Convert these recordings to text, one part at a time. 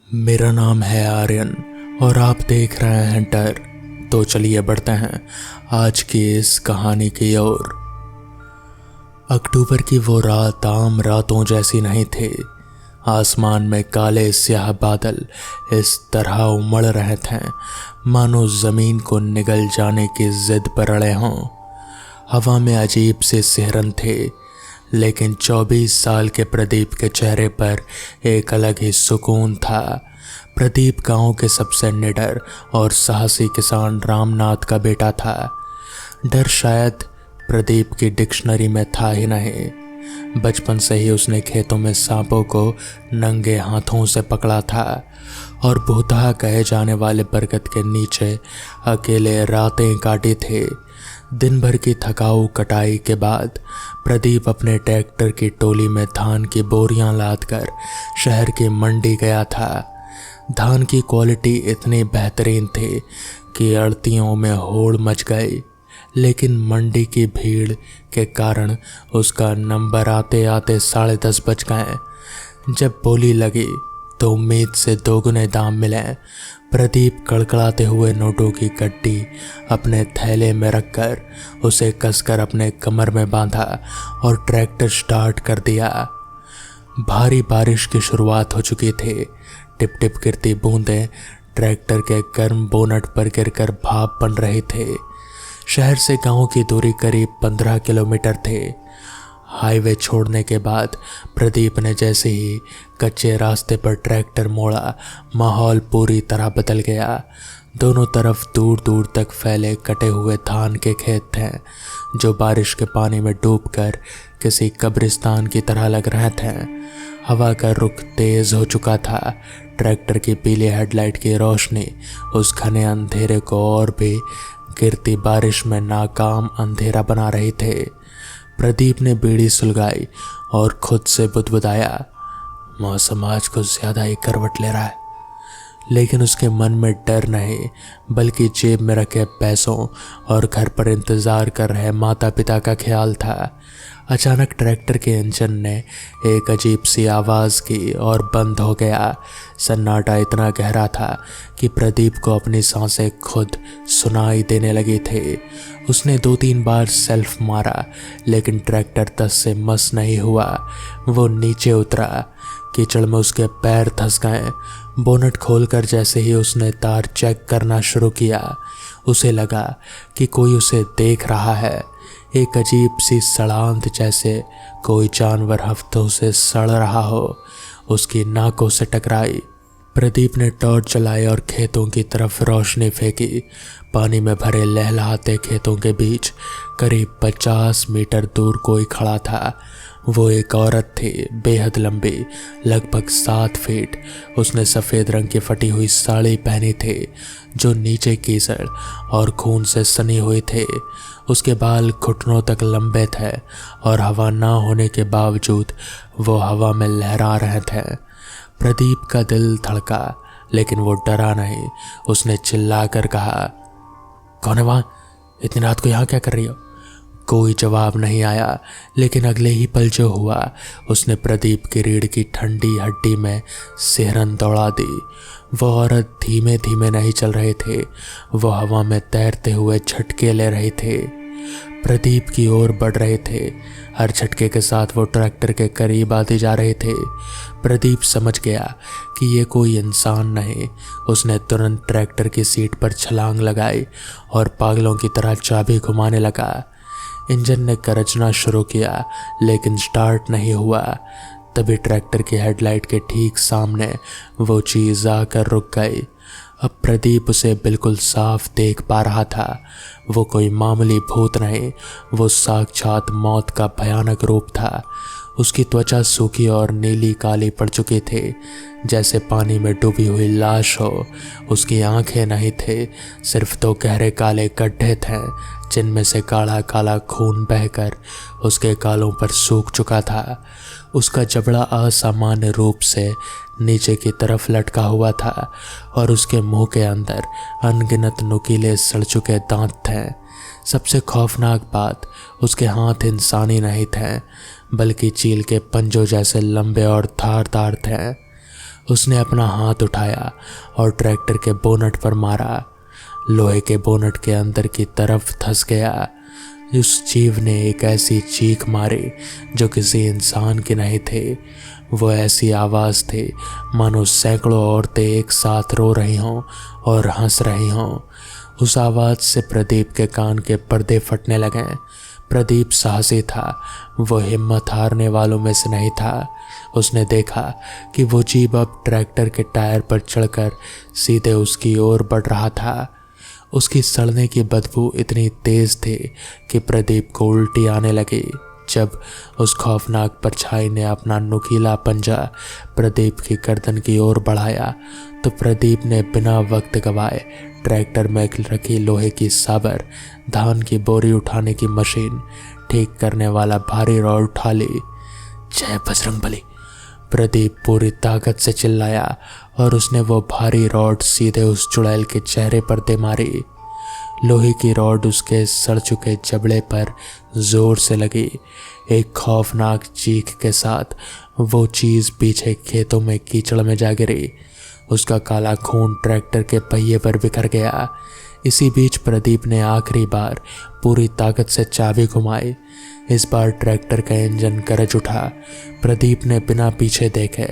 मेरा नाम है आर्यन और आप देख रहे हैं डर। तो चलिए बढ़ते हैं आज की इस कहानी की ओर। अक्टूबर की वो रात आम रातों जैसी नहीं थी। आसमान में काले स्याह बादल इस तरह उमड़ रहे थे मानो जमीन को निगल जाने की जिद पर अड़े हों। हवा में अजीब से सिहरन थे, लेकिन 24 साल के प्रदीप के चेहरे पर एक अलग ही सुकून था। प्रदीप गांव के सबसे निडर और साहसी किसान रामनाथ का बेटा था। डर शायद प्रदीप की डिक्शनरी में था ही नहीं। बचपन से ही उसने खेतों में सांपों को नंगे हाथों से पकड़ा था और भूतहा कहे जाने वाले बरगद के नीचे अकेले रातें काटी थी। दिन भर की थकाऊ कटाई के बाद प्रदीप अपने ट्रैक्टर की टोली में धान की बोरियां लादकर शहर की मंडी गया था। धान की क्वालिटी इतनी बेहतरीन थी कि अड़तियों में होड़ मच गई, लेकिन मंडी की भीड़ के कारण उसका नंबर आते आते 10:30 बज गए। जब बोली लगी तो उम्मीद से दोगुने दाम मिले। प्रदीप कड़कड़ाते हुए नोटों की गड्डी अपने थैले में रखकर उसे कसकर अपने कमर में बांधा और ट्रैक्टर स्टार्ट कर दिया। भारी बारिश की शुरुआत हो चुकी थी। टिप टिप गिरती बूंदें ट्रैक्टर के गर्म बोनट पर गिरकर भाप बन रहे थे। शहर से गांव की दूरी करीब 15 किलोमीटर थे। हाईवे छोड़ने के बाद प्रदीप ने जैसे ही कच्चे रास्ते पर ट्रैक्टर मोड़ा, माहौल पूरी तरह बदल गया। दोनों तरफ दूर दूर तक फैले कटे हुए धान के खेत थे जो बारिश के पानी में डूबकर किसी कब्रिस्तान की तरह लग रहे थे। हवा का रुख तेज हो चुका था। ट्रैक्टर की पीली हेडलाइट की रोशनी उस घने अंधेरे को और भी गिरती बारिश में नाकाम अंधेरा बना रही थे। प्रदीप ने बीड़ी सुलगाई और खुद से बुदबुदाया, मौसम आज कुछ ज्यादा ही करवट ले रहा है। लेकिन उसके मन में डर नहीं, बल्कि जेब में रखे पैसों और घर पर इंतजार कर रहे माता पिता का ख्याल था। अचानक ट्रैक्टर के इंजन ने एक अजीब सी आवाज़ की और बंद हो गया। सन्नाटा इतना गहरा था कि प्रदीप को अपनी सांसें खुद सुनाई देने लगी थी। उसने 2-3 बार सेल्फ मारा, लेकिन ट्रैक्टर तस से मस नहीं हुआ। वो नीचे उतरा, कीचड़ में उसके पैर धंस गए। बोनट खोलकर जैसे ही उसने तार चेक करना शुरू किया, उसे लगा कि कोई उसे देख रहा है। एक अजीब सी सड़ांध जैसे कोई जानवर हफ्तों से सड़ रहा हो उसकी नाकों से टकराई। प्रदीप ने टॉर्च जलाई और खेतों की तरफ रोशनी फेंकी। पानी में भरे लहलहाते खेतों के बीच करीब 50 मीटर दूर कोई खड़ा था। वो एक औरत थी, बेहद लंबी, लगभग 7 फीट। उसने सफ़ेद रंग की फटी हुई साड़ी पहनी थी जो नीचे कीचड़ और खून से सनी हुई थी। उसके बाल घुटनों तक लंबे थे और हवा ना होने के बावजूद वो हवा में लहरा रहे थे। प्रदीप का दिल धड़का, लेकिन वो डरा नहीं। उसने चिल्लाकर कहा, कौन है वहाँ? इतनी रात को यहाँ क्या कर रही हो? कोई जवाब नहीं आया, लेकिन अगले ही पल जो हुआ उसने प्रदीप की रीढ़ की ठंडी हड्डी में सिहरन दौड़ा दी। वो औरत धीमे धीमे नहीं चल रहे थे, वो हवा में तैरते हुए झटके ले रहे थे, प्रदीप की ओर बढ़ रहे थे। हर झटके के साथ वो ट्रैक्टर के करीब आते जा रहे थे। प्रदीप समझ गया कि ये कोई इंसान नहीं। उसने तुरंत ट्रैक्टर की सीट पर छलांग लगाई और पागलों की तरह चाबी घुमाने लगा। इंजन ने गरजना शुरू किया, लेकिन स्टार्ट नहीं हुआ। तभी ट्रैक्टर की हेडलाइट के ठीक सामने वो चीज़ आकर रुक गई। अब प्रदीप उसे बिल्कुल साफ देख पा रहा था। वो कोई मामूली भूत नहीं, वो साक्षात मौत का भयानक रूप था। उसकी त्वचा सूखी और नीली काली पड़ चुकी थी, जैसे पानी में डूबी हुई लाश हो। उसकी आंखें नहीं थे, सिर्फ 2 गहरे काले गड्ढे थे जिनमें से काला काला खून बहकर उसके गालों पर सूख चुका था। उसका जबड़ा असामान्य रूप से नीचे की तरफ लटका हुआ था और उसके मुंह के अंदर अनगिनत नुकीले सड़ चुके दांत थे। सबसे खौफनाक बात, उसके हाथ इंसानी नहीं थे, बल्कि चील के पंजों जैसे लंबे और धारदार थे। उसने अपना हाथ उठाया और ट्रैक्टर के बोनट पर मारा। लोहे के बोनट के अंदर की तरफ धंस गया। उस जीव ने एक ऐसी चीख मारी जो किसी इंसान की नहीं थी। वो ऐसी आवाज़ थी मानो सैकड़ों औरतें एक साथ रो रही हों और हंस रही हों। उस आवाज़ से प्रदीप के कान के पर्दे फटने लगे। प्रदीप साहसी था, वो हिम्मत हारने वालों में से नहीं था। उसने देखा कि वो जीव अब ट्रैक्टर के टायर पर चढ़कर सीधे उसकी ओर बढ़ रहा था। उसकी सड़ने की बदबू इतनी तेज थी कि प्रदीप को उल्टी आने लगी। जब उस खौफनाक परछाई ने अपना नुकीला पंजा प्रदीप की गर्दन की ओर बढ़ाया तो प्रदीप ने बिना वक्त गवाए ट्रैक्टर में रखी लोहे की साबर, धान की बोरी उठाने की मशीन, ठीक करने वाला भारी रॉड उठा ली। जय बजरंगबली, प्रदीप पूरी ताकत से चिल्लाया और उसने वो भारी रॉड सीधे उस चुड़ैल के चेहरे पर दे मारी। लोहे की रॉड उसके सड़ चुके जबड़े पर जोर से लगी। एक खौफनाक चीख के साथ वो चीज़ पीछे खेतों में कीचड़ में जा गिरी। उसका काला खून ट्रैक्टर के पहिए पर बिखर गया। इसी बीच प्रदीप ने आखिरी बार पूरी ताकत से चाबी घुमाई। इस बार ट्रैक्टर का इंजन गरज उठा। प्रदीप ने बिना पीछे देखे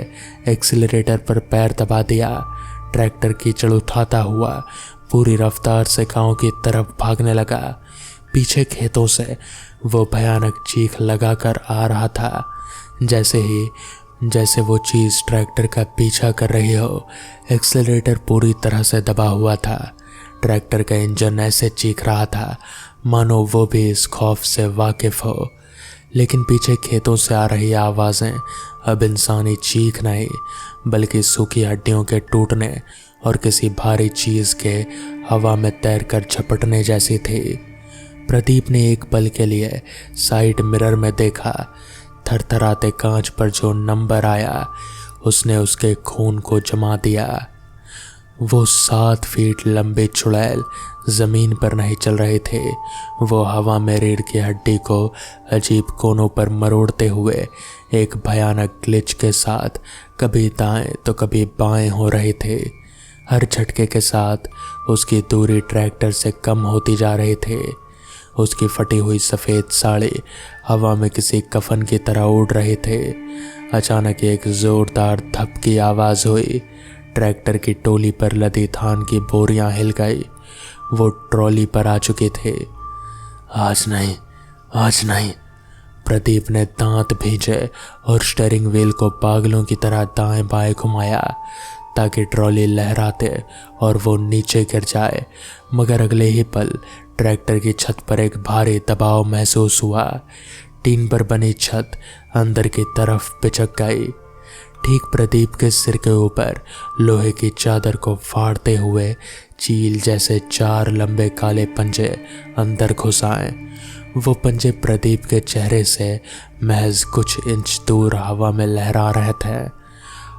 एक्सीलरेटर पर पैर दबा दिया। ट्रैक्टर कीचड़ उठाता हुआ पूरी रफ्तार से गांव की तरफ भागने लगा। पीछे खेतों से वो भयानक चीख लगाकर आ रहा था। जैसे वो चीज़ ट्रैक्टर का पीछा कर रही हो। एक्सीलरेटर पूरी तरह से दबा हुआ था। ट्रैक्टर का इंजन ऐसे चीख रहा था मानो वो भी इस खौफ से वाकिफ हो। लेकिन पीछे खेतों से आ रही आवाज़ें अब इंसानी चीख नहीं बल्कि सूखी हड्डियों के टूटने और किसी भारी चीज़ के हवा में तैरकर झपटने जैसी थी। प्रदीप ने एक पल के लिए साइड मिरर में देखा। थरथराते कांच पर जो नंबर आया उसने उसके खून को जमा दिया। वो 7 फीट लंबे चुड़ैल ज़मीन पर नहीं चल रहे थे। वो हवा में रीढ़ की हड्डी को अजीब कोनों पर मरोड़ते हुए एक भयानक ग्लिच के साथ कभी दाएं तो कभी बाएं हो रहे थे। हर झटके के साथ उसकी दूरी ट्रैक्टर से कम होती जा रही थी। उसकी फटी हुई सफ़ेद साड़ी हवा में किसी कफन की तरह उड़ रहे थे। अचानक एक ज़ोरदार धप की आवाज़ हुई। ट्रैक्टर की टोली पर लदी धान की बोरियां हिल गई। वो ट्रॉली पर आ चुके थे। आज नहीं। प्रदीप ने दांत भींचे और स्टीयरिंग व्हील को पागलों की तरह दाएं बाएं घुमाया ताकि ट्रॉली लहराते और वो नीचे गिर जाए। मगर अगले ही पल ट्रैक्टर की छत पर एक भारी दबाव महसूस हुआ। टीन पर बनी छत अंदर की तरफ पिचक गई। ठीक प्रदीप के सिर के ऊपर लोहे की चादर को फाड़ते हुए चील जैसे 4 लंबे काले पंजे अंदर घुस आए। वो पंजे प्रदीप के चेहरे से महज कुछ इंच दूर हवा में लहरा रहे थे।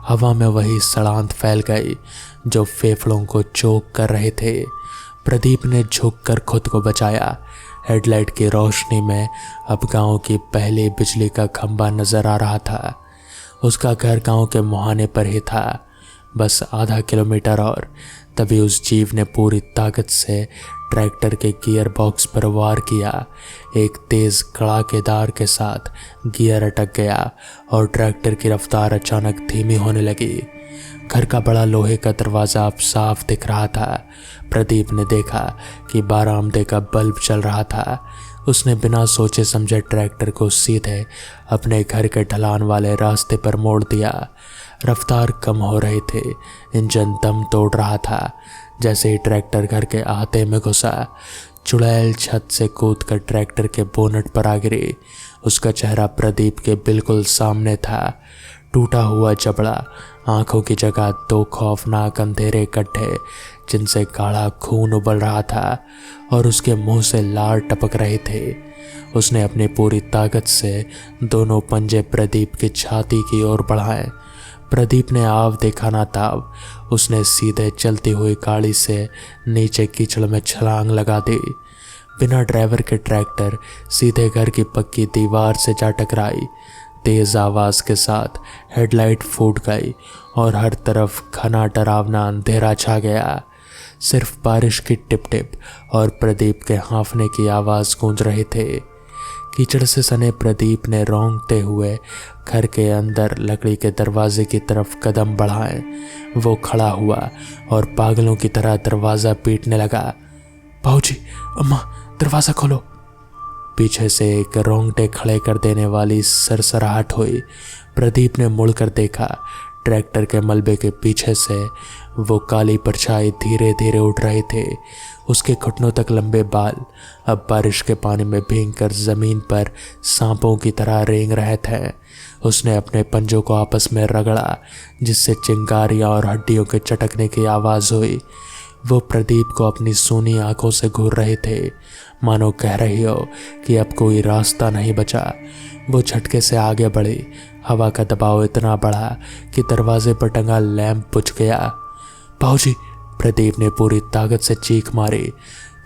हवा में वही सड़ांत फैल गई जो फेफड़ों को चोक कर रहे थे। प्रदीप ने झुककर खुद को बचाया। हेडलाइट की रोशनी में अब गांव की पहली बिजली का खंभा नजर आ रहा था। उसका घर गांव के मुहाने पर ही था, बस आधा किलोमीटर और। तभी उस जीव ने पूरी ताकत से ट्रैक्टर के गियर बॉक्स पर वार किया। एक तेज कड़ाकेदार के साथ गियर अटक गया और ट्रैक्टर की रफ्तार अचानक धीमी होने लगी। घर का बड़ा लोहे का दरवाज़ा अब साफ दिख रहा था। प्रदीप ने देखा कि बारामदे का बल्ब चल रहा था। उसने बिना सोचे समझे ट्रैक्टर को सीधे अपने घर के ढलान वाले रास्ते पर मोड़ दिया। रफ्तार कम हो रही थी, इंजन दम तोड़ रहा था। जैसे ही ट्रैक्टर घर के अहाते में घुसा, चुड़ैल छत से कूदकर ट्रैक्टर के बोनट पर आ गिरी। उसका चेहरा प्रदीप के बिल्कुल सामने था। टूटा हुआ जबड़ा, आंखों की जगह 2 खौफनाक अंधेरे गड्ढे जिनसे गाढ़ा खून उबल रहा था और उसके मुंह से लार टपक रहे थे। उसने अपनी पूरी ताकत से दोनों पंजे प्रदीप की छाती की ओर बढ़ाए। प्रदीप ने आव देखा ना ताव, उसने सीधे चलती हुई गाड़ी से नीचे कीचड़ में छलांग लगा दी। बिना ड्राइवर के ट्रैक्टर सीधे घर की पक्की दीवार से जा टकराई। तेज आवाज के साथ हेडलाइट फूट गई और हर तरफ घना डरावना अंधेरा छा गया। सिर्फ बारिश की टिप टिप और प्रदीप के हाँफने की आवाज गूंज रहे थे। कीचड़ से सने प्रदीप ने रौंदते हुए घर के अंदर लकड़ी के दरवाजे की तरफ कदम बढ़ाए। वो खड़ा हुआ और पागलों की तरह दरवाज़ा पीटने लगा। बाबूजी, अम्मा, दरवाज़ा खोलो। पीछे से एक रोंगटे खड़े कर देने वाली सरसराहट हुई। प्रदीप ने मुड़कर देखा। ट्रैक्टर के मलबे के पीछे से वो काली परछाई धीरे धीरे उठ रहे थे। उसके घुटनों तक लंबे बाल अब बारिश के पानी में भीगकर जमीन पर सांपों की तरह रेंग रहे थे। उसने अपने पंजों को आपस में रगड़ा, जिससे चिंगारियां और हड्डियों के चटकने की आवाज़ हुई। वो प्रदीप को अपनी सूनी आंखों से घूर रहे थे, मानो कह रही हो कि अब कोई रास्ता नहीं बचा। वो झटके से आगे बढ़ी। हवा का दबाव इतना बढ़ा कि दरवाजे पर टंगा लैंप बुझ गया। बाबूजी, प्रदीप ने पूरी ताकत से चीख मारी।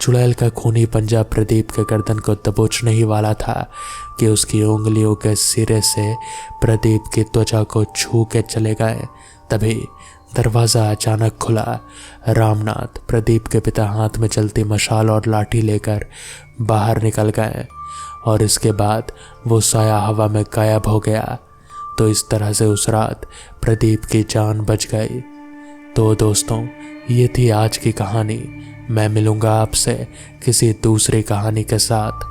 चुड़ैल का खूनी पंजा प्रदीप के गर्दन को दबोचने ही वाला था कि उसकी उंगलियों के सिरे से प्रदीप की त्वचा को छू के चले गए। तभी दरवाज़ा अचानक खुला। रामनाथ, प्रदीप के पिता, हाथ में चलती मशाल और लाठी लेकर बाहर निकल गए और इसके बाद वो साया हवा में गायब हो गया। तो इस तरह से उस रात प्रदीप की जान बच गई। तो दोस्तों, ये थी आज की कहानी। मैं मिलूँगा आपसे किसी दूसरी कहानी के साथ।